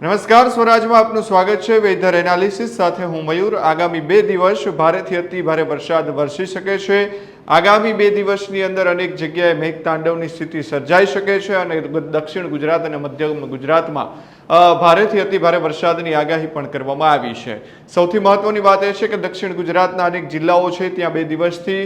નમસ્કાર, સ્વરાજમાં આપનું સ્વાગત છે। વેધર એનાલિસિસ સાથે હું મયુર। આગામી 2 દિવસ ભારેથી અતિ ભારે વરસાદ વરસી શકે છે। આગામી 2 દિવસની અંદર અનેક જગ્યાએ મેઘતાંડવની સ્થિતિ સર્જાઈ શકે છે અને દક્ષિણ ગુજરાત અને મધ્ય ગુજરાતમાં ભારેથી અતિ ભારે વરસાદની આગાહી પણ કરવામાં આવી છે। સૌથી મહત્વની વાત એ છે કે દક્ષિણ ગુજરાતના અનેક જિલ્લાઓ છે ત્યાં 2 દિવસથી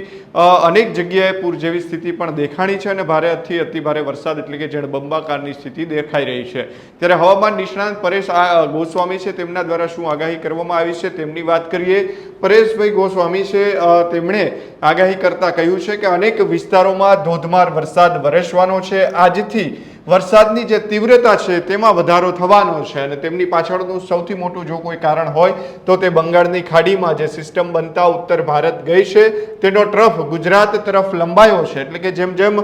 અનેક જગ્યાએ પૂર જેવી સ્થિતિ પણ દેખાણી છે અને ભારેથી અતિ ભારે વરસાદ એટલે કે જળબંબાકારની સ્થિતિ દેખાઈ રહી છે। ત્યારે હવામાન નિષ્ણાંત પરેશ ગોસ્વામી છે તેમના દ્વારા શું આગાહી કરવામાં આવી છે તેમની વાત કરીએ। પરેશભાઈ ગોસ્વામી છે તેમણે આગાહી કરતા કહ્યું છે કે અનેક વિસ્તારોમાં ધોધમાર વરસાદ વરસવાનો છે। આજથી વરસાદની જે તીવ્રતા છે તેમાં વધારો થવાનો છે અને તેમની પાછળનું સૌથી મોટું જો કોઈ કારણ હોય તો તે બંગાળની ખાડીમાં જે સિસ્ટમ બનતા ઉત્તર ભારત ગઈ છે તેનો ટ્રફ ગુજરાત તરફ લંબાયો છે, એટલે કે જેમ જેમ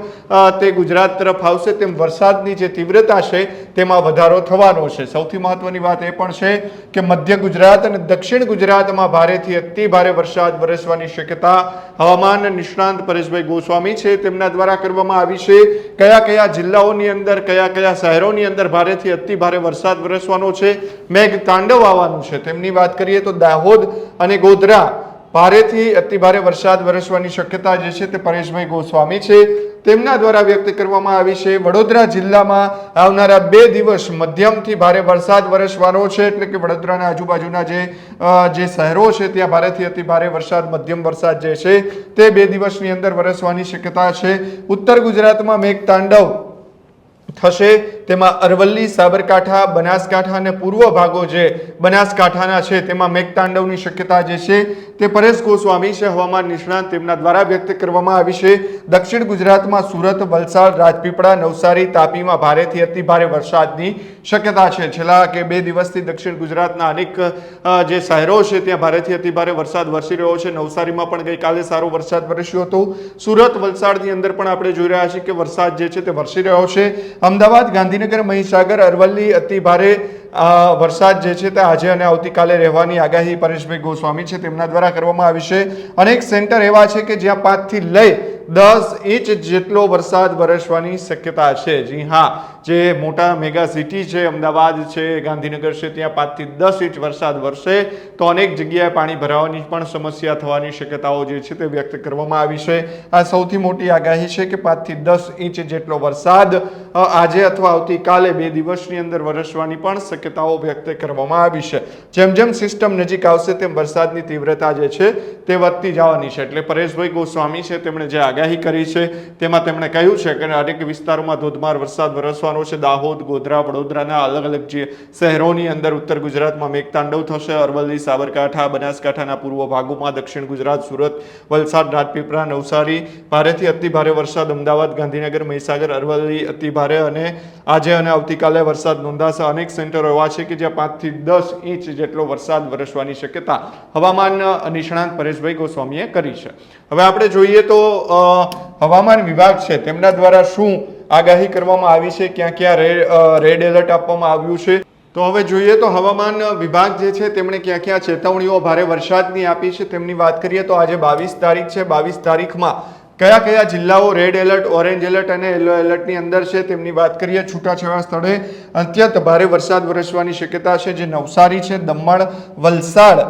તે ગુજરાત તરફ આવશે તેમ વરસાદની જે તીવ્રતા છે તેમાં વધારો થવાનો છે। સૌથી મહત્વની વાત એ પણ છે કે મધ્ય ગુજરાત અને દક્ષિણ ગુજરાતમાં ભારેથી અતિ ભારે વરસાદ વરસવાની શક્યતા હવામાન નિષ્ણાંત પરેશભાઈ ગોસ્વામી છે તેમના દ્વારા કરવામાં આવી છે। કયા કયા જિલ્લાઓની અંદર કયા કયા શહેરોની અંદર ભારેથી અતિ ભારે વરસાદ વરસવાનો છે, મેઘ તાંડવ આવવાનું છે તેમની વાત કરીએ તો દાહોદ અને ગોધરા ભારેથી અતિ ભારે વરસાદ વરસવાની શક્યતા જે છે તે પરેશભાઈ ગોસ્વામી છે તેમના દ્વારા વ્યક્ત કરવામાં આવી છે। વડોદરા જિલ્લામાં આવનારા 2 દિવસ મધ્યમથી ભારે વરસાદ વરસવાનો છે, એટલે કે વડોદરાના આજુબાજુના જે શહેરો છે ત્યાં ભારેથી અતિ ભારે વરસાદ મધ્યમ વરસાદ જે છે તે 2 દિવસની અંદર વરસવાની શક્યતા છે। ઉત્તર ગુજરાતમાં મેઘ તાંડવ થશે, તેમાં અરવલ્લી, સાબરકાંઠા, બનાસકાંઠા અને પૂર્વ ભાગો જે બનાસકાંઠાના છે તેમાં મેઘતાંડવની શક્યતા જે છે તે પરેશ ગોસ્વામી છે હવામાન નિષ્ણાંત તેમના દ્વારા વ્યક્ત કરવામાં આવી છે। દક્ષિણ ગુજરાતમાં સુરત, વલસાડ, રાજપીપળા, નવસારી, તાપીમાં ભારેથી અતિ ભારે વરસાદની શક્યતા છે। છેલ્લા કે 2 દિવસથી દક્ષિણ ગુજરાતના અનેક જે શહેરો છે ત્યાં ભારેથી અતિ ભારે વરસાદ વરસી રહ્યો છે। નવસારીમાં પણ ગઈકાલે સારો વરસાદ વરસ્યો હતો। સુરત, વલસાડની અંદર પણ આપણે જોઈ રહ્યા છીએ કે વરસાદ જે છે તે વરસી રહ્યો છે। અમદાવાદ, ગાંધીનગર, મહીસાગર, અરવલ્લી અતિ ભારે વરસાદ જે છે તે આજે અને આવતીકાલે રહેવાની આગાહી પરેશભાઈ ગોસ્વામી છે તેમના દ્વારા કરવામાં આવી છે। અનેક સેન્ટર એવા છે કે જ્યાં 5 થી લઈ 10 ઇંચ જેટલો વરસાદ વરસવાની શક્યતા છે। જી હા, જે મોટા મેગા સિટી છે અમદાવાદ છે, ગાંધીનગર છે ત્યાં 5 થી 10 ઇંચ વરસાદ વરસે તો અનેક જગ્યાએ પાણી ભરાવાની પણ સમસ્યા થવાની શક્યતાઓ જે છે તે વ્યક્ત કરવામાં આવી છે। આ સૌથી મોટી આગાહી છે કે 5 થી 10 ઇંચ જેટલો વરસાદ આજે અથવા આવતીકાલે 2 દિવસની અંદર વરસવાની પણ શક્યતાઓ વ્યક્ત કરવામાં આવી છે। જેમ જેમ સિસ્ટમ નજીક આવશે તેમ વરસાદની તીવ્રતા જે છે તે વધતી જવાની છે। એટલે પરેશભાઈ ગોસ્વામી છે તેમણે જે આગાહી કરી છે તેમાં તેમણે કહ્યું છે કે અનેક વિસ્તારોમાં ધોધમાર વરસાદ વરસવાનો છે। દાહોદ, ગોધરા, વડોદરાના અલગ અલગ જે શહેરોની અંદર ઉત્તર ગુજરાતમાં મેઘતાંડવ થશે। અરવલ્લી, સાબરકાંઠા, બનાસકાંઠાના પૂર્વ ભાગોમાં, દક્ષિણ ગુજરાત, સુરત, વલસાડ, રાજપીપળા, નવસારી ભારેથી અતિ ભારે વરસાદ, અમદાવાદ, ગાંધીનગર, મહીસાગર, અરવલ્લી અતિ ભારે અને આજે અને આવતીકાલે વરસાદ નોંધાશે। અનેક સેન્ટરો એવા છે કે જ્યાં 5 થી 10 ઇંચ જેટલો વરસાદ વરસવાની શક્યતા હવામાન નિષ્ણાંત પરેશભાઈ ગોસ્વામીએ કરી છે। હવે આપણે જોઈએ તો હવામાન વિભાગ છે તેમના દ્વારા શું આગાહી કરવામાં આવી છે, ક્યાં ક્યાં રેડ એલર્ટ આપવામાં આવ્યું છે તો હવે જોઈએ તો હવામાન વિભાગ જે છે તેમણે ક્યાં ક્યાં ચેતવણીઓ ભારે વરસાદની આપી છે તેમની વાત કરીએ તો આજે 22 તારીખ છે। 22 તારીખમાં કયા કયા જિલ્લાઓ રેડ એલર્ટ, ઓરેન્જ એલર્ટ અને યલો એલર્ટની અંદર છે તેમની વાત કરીએ। છૂટાછવાયા સ્થળે અત્યંત ભારે વરસાદ વરસવાની શક્યતા છે, જે નવસારી છે, દમણ, વલસાડ,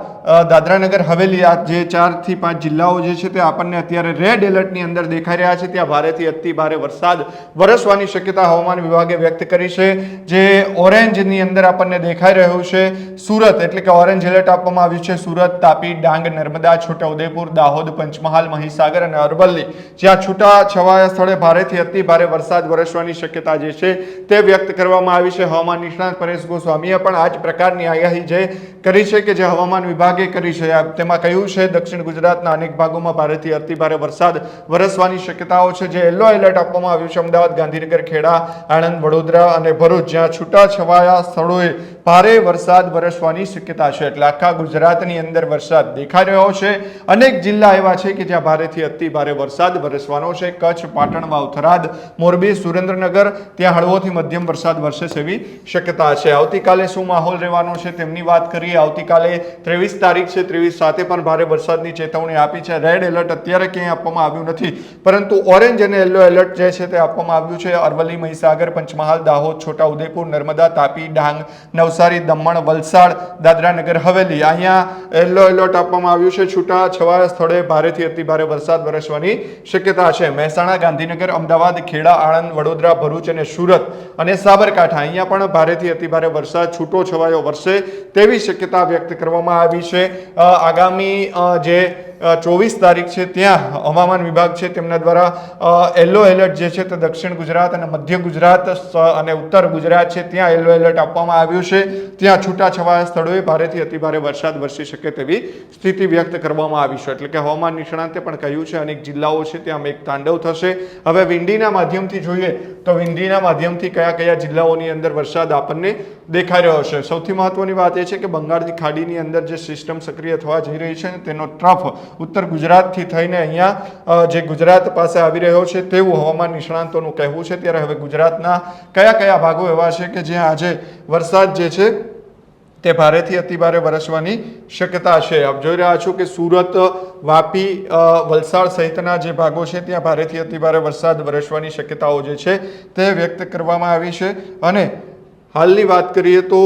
દાદરાનગર હવેલી, આ જે 4 થી 5 જિલ્લાઓ જે છે તે આપણને અત્યારે રેડ એલર્ટની અંદર દેખાઈ રહ્યા છે। ત્યાં ભારેથી અતિ ભારે વરસાદ વરસવાની શક્યતા હવામાન વિભાગે વ્યક્ત કરી છે। જે ઓરેન્જની અંદર આપણને દેખાઈ રહ્યું છે સુરત, એટલે કે ઓરેન્જ એલર્ટ આપવામાં આવ્યું છે સુરત, તાપી, ડાંગ, નર્મદા, છોટાઉદેપુર, દાહોદ, પંચમહાલ, મહીસાગર અને અરવલ્લી, જ્યાં છૂટા છવાયા સ્થળે ભારેથી અતિ ભારે વરસાદ વરસવાની શક્યતા જે છે તે વ્યક્ત કરવામાં આવી છે। હવામાન નિષ્ણાંત પરેશ ગોસ્વામીએ પણ આ જ પ્રકારની આગાહી જે કરી છે કે જે હવામાન વિભાગે કરી છે તેમાં કહ્યું છે દક્ષિણ ગુજરાતના અનેક ભાગોમાં ભારેથી અતિ ભારે વરસાદ વરસવાની શક્યતાઓ છે। જે યલો એલર્ટ આપવામાં આવ્યું છે અમદાવાદ, ગાંધીનગર, ખેડા, આણંદ, વડોદરા અને ભરૂચ, જ્યાં છૂટા છવાયા સ્થળોએ ભારે વરસાદ વરસવાની શક્યતા છે। એટલે આખા ગુજરાતની અંદર વરસાદ દેખાઈ રહ્યો છે। અનેક જિલ્લા એવા છે કે જ્યાં ભારેથી અતિ ભારે વરસાદ વરસવાનો છે। કચ્છ, પાટણ, વાવથરાદ, મોરબી, સુરેન્દ્રનગર ત્યાં હળવોથી મધ્યમ વરસાદ વરસે તેવી શક્યતા છે। આવતીકાલે શું માહોલ રહેવાનો છે તેમની વાત કરીએ। આવતીકાલે 23 તારીખ છે 23/7 પણ ભારે વરસાદની ચેતવણી આપી છે. રેડ એલર્ટ અત્યારે ક્યાંય આપવામાં આવ્યું નથી, પરંતુ ઓરેન્જ અને યલો એલર્ટ જે છે તે આપવામાં આવ્યું છે. અરવલ્લી, મહીસાગર, પંચમહાલ, દાહોદ, છોટા ઉદેપુર, નર્મદા, તાપી, ડાંગ, નવસારી, દમણ, વલસાડ, દાદરા નગર હવેલી, અહીંયા યલો એલર્ટ આપવામાં આવ્યું છે. છૂટા છવાયા સ્થળે ભારેથી અતિ ભારે વરસાદ વરસવાની શક્યતા છે. મહેસાણા, ગાંધીનગર, અમદાવાદ, ખેડા, આણંદ, વડોદરા, ભરૂચ અને સુરત અને સાબરકાંઠા, અહીંયા પણ ભારેથી અતિ ભારે વરસાદ છૂટો છવાયો વરસે તેવી શક્યતા વ્યક્ત કરવામાં આવી છે. આગામી જે 24 તારીખ છે ત્યાં હવામાન વિભાગ છે તેમના દ્વારા યલો એલર્ટ જે છે તે દક્ષિણ ગુજરાત અને મધ્ય ગુજરાત અને ઉત્તર ગુજરાત છે ત્યાં યલો એલર્ટ આપવામાં આવ્યું છે. ત્યાં છૂટાછવાયા સ્થળોએ ભારેથી અતિભારે વરસાદ વરસી શકે તેવી સ્થિતિ વ્યક્ત કરવામાં આવી છે. એટલે કે હવામાન નિષ્ણાંતે પણ કહ્યું છે અનેક જિલ્લાઓ છે ત્યાં મેઘતાંડવ થશે. હવે વિંડીના માધ્યમથી જોઈએ તો વિંડીના માધ્યમથી કયા કયા જિલ્લાઓની અંદર વરસાદ આપણને દેખાઈ રહ્યો છે. સૌથી મહત્વની વાત એ છે કે બંગાળની ખાડીની અંદર જે સિસ્ટમ સક્રિય થવા જઈ રહી છે તેનો ટ્રફ ઉત્તર ગુજરાતથી થઈને અહીંયા જે ગુજરાત પાસે આવી રહ્યો છે તેવું હવામાન નિષ્ણાંતોનું કહેવું છે. ત્યારે હવે ગુજરાતના કયા કયા ભાગો એવા છે કે જ્યાં આજે વરસાદ જે છે તે ભારેથી અતિભારે વરસવાની શક્યતા છે. આપ જોઈ રહ્યા છો કે સુરત, વાપી, વલસાડ સહિતના જે ભાગો છે ત્યાં ભારેથી અતિભારે વરસાદ વરસવાની શક્યતાઓ જે છે તે વ્યક્ત કરવામાં આવી છે. અને હાલની વાત કરીએ તો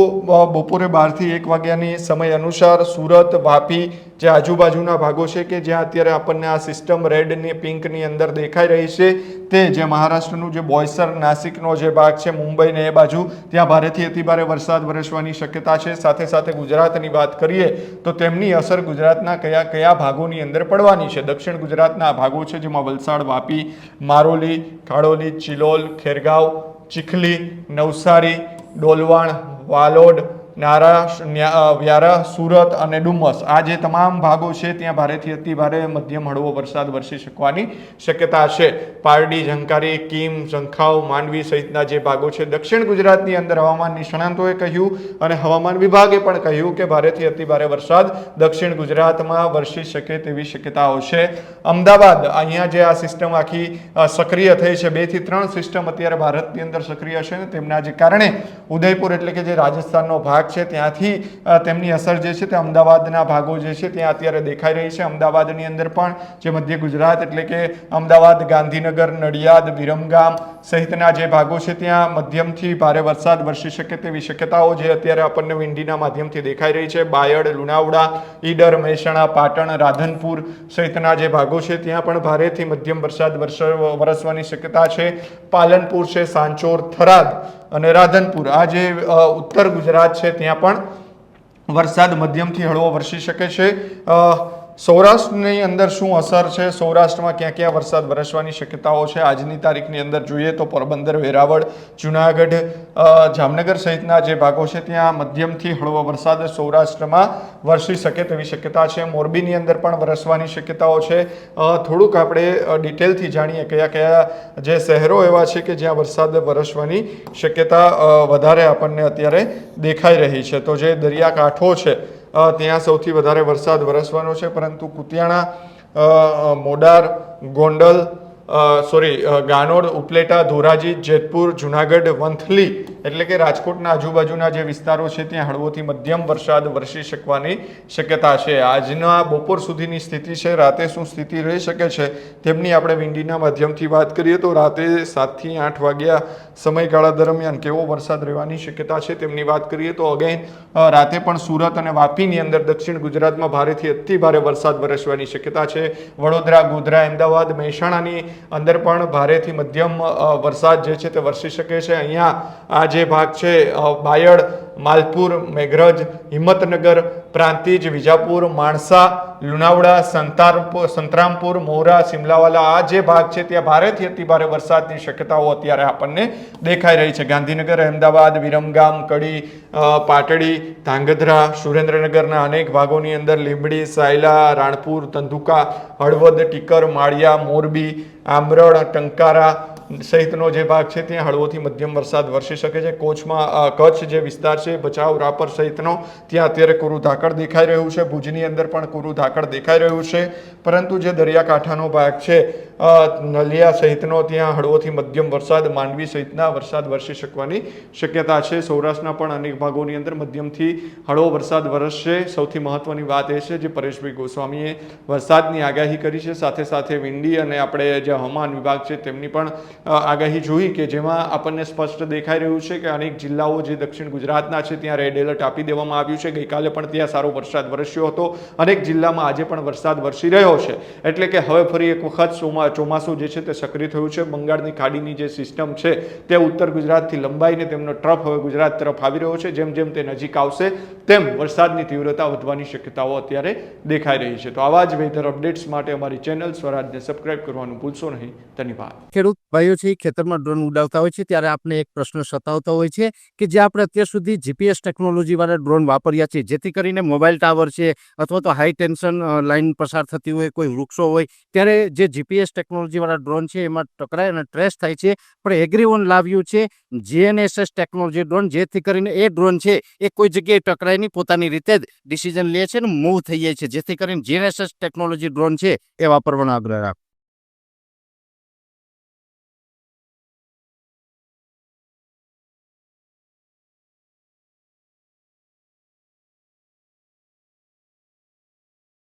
બપોરે 12 થી 1 વાગ્યાની સમય અનુસાર સુરત, વાપી જે આજુબાજુના ભાગો છે કે જ્યાં અત્યારે આપણને આ સિસ્ટમ રેડ ને પિંકની અંદર દેખાઈ રહી છે તે જે મહારાષ્ટ્રનું જે બોયસર, નાસિકનો જે ભાગ છે, મુંબઈ ને એ બાજુ ત્યાં ભારેથી અતિભારે વરસાદ વરસવાની શક્યતા છે. સાથે સાથે ગુજરાતની વાત કરીએ તો તેમની અસર ગુજરાતના કયા કયા ભાગોની અંદર પડવાની છે. દક્ષિણ ગુજરાતના ભાગો છે જેમાં વલસાડ, વાપી, મારોલી, કાળોલી, ચિલોલ, ખેરગાંવ, ચીખલી, નવસારી, ડોલવણ, વાલોડ, વ્યારા, સુરત અને ડુમસ આ જે તમામ ભાગો છે ત્યાં ભારેથી અતિભારે મધ્યમ હળવો વરસાદ વરસી શકવાની શક્યતા છે. પારડી, ઝંકારી, કીમ, ઝંખાવ, માંડવી સહિતના જે ભાગો છે દક્ષિણ ગુજરાતની અંદર હવામાન નિષ્ણાંતોએ કહ્યું અને હવામાન વિભાગે પણ કહ્યું કે ભારેથી અતિભારે વરસાદ દક્ષિણ ગુજરાતમાં વરસી શકે તેવી શક્યતાઓ છે. અમદાવાદ અહીંયા જે આ સિસ્ટમ આખી સક્રિય થઈ છે, 2 થી 3 સિસ્ટમ અત્યારે ભારતની અંદર સક્રિય છે ને તેમના જે કારણે ઉદયપુર એટલે કે જે રાજસ્થાનનો ભાગ છે ત્યાંથી તેમની અસર જે છે તે અમદાવાદના ભાગો જે છે ત્યાં અત્યારે દેખાઈ રહી છે. અમદાવાદની અંદર પણ જે મધ્ય ગુજરાત એટલે કે અમદાવાદ, ગાંધીનગર, નડિયાદ, વિરમગામ સહિતના જે ભાગો છે ત્યાં મધ્યમથી ભારે વરસાદ વરસી શકે તેવી શક્યતાઓ જે અત્યારે આપણને વિંડીના માધ્યમથી દેખાઈ રહી છે. બાયડ, લુણાવડા, ઈડર, મહેસાણા, પાટણ, રાધનપુર સહિતના જે ભાગો છે ત્યાં પણ ભારેથી મધ્યમ વરસાદ વરસવાની શક્યતા છે. પાલનપુર છે, સાંચોર, થરાદ અને રાધનપુર આ જે ઉત્તર ગુજરાત છે ત્યાં પણ વરસાદ મધ્યમથી હળવો વરસી શકે છે. સૌરાષ્ટ્રની અંદર શું અસર છે, સૌરાષ્ટ્રમાં ક્યાં ક્યાં વરસાદ વરસવાની શક્યતાઓ છે આજની તારીખની અંદર જોઈએ તો પોરબંદર, વેરાવળ, જુનાગઢ, જામનગર સહિતના જે ભાગો છે ત્યાં મધ્યમથી હળવો વરસાદ સૌરાષ્ટ્રમાં વરસી શકે તેવી શક્યતા છે. મોરબીની અંદર પણ વરસવાની શક્યતાઓ છે. થોડુંક આપણે ડિટેલથી જાણીએ કયા કયા જે શહેરો એવા છે કે જ્યાં વરસાદ વરસવાની શક્યતા વધારે આપણને અત્યારે દેખાઈ રહી છે. તો જે દરિયાકાંઠો છે ત્યાં સૌથી વધારે વરસાદ વરસવાનો છે, પરંતુ કુતિયાણા, મોડાર, ગોંડલ, ગાનોડ, ઉપલેટા, ધોરાજી, જેતપુર, જુનાગઢ, વંથલી એટલે કે રાજકોટના આજુબાજુના જે વિસ્તારો છે ત્યાં હળવોથી મધ્યમ વરસાદ વરસી શકવાની શક્યતા છે. આજના બપોર સુધીની સ્થિતિ છે, રાતે શું સ્થિતિ રહી શકે છે તેમની આપણે વિંડીના માધ્યમથી વાત કરીએ તો રાતે 7 થી 8 વાગ્યા સમયગાળા દરમિયાન કેવો વરસાદ રહેવાની શક્યતા છે તેમની વાત કરીએ તો અગેન રાતે પણ સુરત અને વાપીની અંદર દક્ષિણ ગુજરાતમાં ભારેથી અતિ ભારે વરસાદ વરસવાની શક્યતા છે. વડોદરા, ગોધરા, અમદાવાદ, મહેસાણાની અંદર પણ ભારેથી મધ્યમ વરસાદ જે છે તે વરસી શકે છે. અહીંયા આ જે ભાગ છે બાયડ, માલપુર, મેઘરજ, હિંમતનગર, પ્રાંતિજ, વિજાપુર, માણસા, લુણાવડા, સંતરામપુર, મોરા, સિમલાવાલા આ જે ભાગ છે ત્યાં ભારેથી અતિ ભારે વરસાદની શક્યતાઓ અત્યારે આપણને દેખાઈ રહી છે. ગાંધીનગર, અમદાવાદ, વિરમગામ, કડી, પાટડી, ધાંગધ્રા, સુરેન્દ્રનગરના અનેક ભાગોની અંદર લીંબડી, સાયલા, રાણપુર, ધંધુકા, હળવદ, ટીકર, માળિયા, મોરબી, આંબરડ, ટંકારા, સહિતનો જે ભાગ છે ત્યાં હળવોથી મધ્યમ વરસાદ વરસી શકે છે. કચ્છ જે વિસ્તાર છે, ભચાઉ, રાપર સહિતનો, ત્યાં અત્યારે કોરું ધાકડ દેખાઈ રહ્યું છે. ભુજની અંદર પણ કોરું ધાકડ દેખાઈ રહ્યું છે. પરંતુ જે દરિયાકાંઠાનો ભાગ છે, નલિયા સહિતનો, ત્યાં હળવોથી મધ્યમ વરસાદ, માંડવી સહિતના વરસાદ વરસી શકવાની શક્યતા છે. સૌરાષ્ટ્રના પણ અનેક ભાગોની અંદર મધ્યમથી હળવો વરસાદ વરસશે. સૌથી મહત્વની વાત એ છે જે પરેશભાઈ ગોસ્વામીએ વરસાદની આગાહી કરી છે, સાથે સાથે વિંડી અને આપણે જે હવામાન વિભાગ છે તેમની પણ આગાહી જોઈ કે જેમાં આપણને સ્પષ્ટ દેખાઈ રહ્યું છે કે અનેક જિલ્લાઓ જે દક્ષિણ ગુજરાતના છે ત્યાં રેડ એલર્ટ આપી દેવામાં આવ્યું છે. ગઈકાલે પણ ત્યાં સારો વરસાદ વરસ્યો હતો. અનેક જિલ્લામાં આજે પણ વરસાદ વરસી રહ્યો છે. એટલે કે હવે ફરી એક વખત ચોમાસું જે છે તે સક્રિય થયું છે. બંગાળની ખાડીની જે સિસ્ટમ છે તે ઉત્તર ગુજરાતથી લંબાઈને તેમનો ટ્રફ હવે ગુજરાત તરફ આવી રહ્યો છે. જેમ જેમ તે નજીક આવશે તેમ વરસાદની તીવ્રતા વધવાની શક્યતાઓ અત્યારે દેખાઈ રહી છે. તો આવા જ વેધર અપડેટ્સ માટે અમારી ચેનલ સ્વરાજને સબસ્ક્રાઇબ કરવાનું ભૂલશો નહીં. ધન્યવાદ. ખેડૂત ભાઈઓ છે ખેતરમાં ડ્રોન ઉડાવતા હોય છે ત્યારે આપણે એક પ્રશ્ન સતાવતો હોય છે કે જે આપણે અત્યાર સુધી જીપીએસ ટેકનોલોજી વાળા ડ્રોન વાપર્યા છે, જેથી કરીને મોબાઈલ ટાવર છે અથવા તો હાઈ ટેન્શન લાઈન પસાર થતી હોય, કોઈ વૃક્ષો હોય, ત્યારે જે જીપીએસ ટેકનોલોજી વાળા ડ્રોન છે એમાં ટકરાય અને ટ્રેસ થાય છે. પણ એગ્રીઓન લાવ્યું છે જીએનએસએસ ટેકનોલોજી ડ્રોન, જેથી કરીને એ ડ્રોન છે એ કોઈ જગ્યાએ ટકરાય નહીં, પોતાની રીતે જ ડિસિઝન લે છે અને મૂવ થઈ જાય છે. જેથી કરીને જીએનએસએસ ટેકનોલોજી ડ્રોન છે એ વાપરવાનો આગ્રહ રાખો.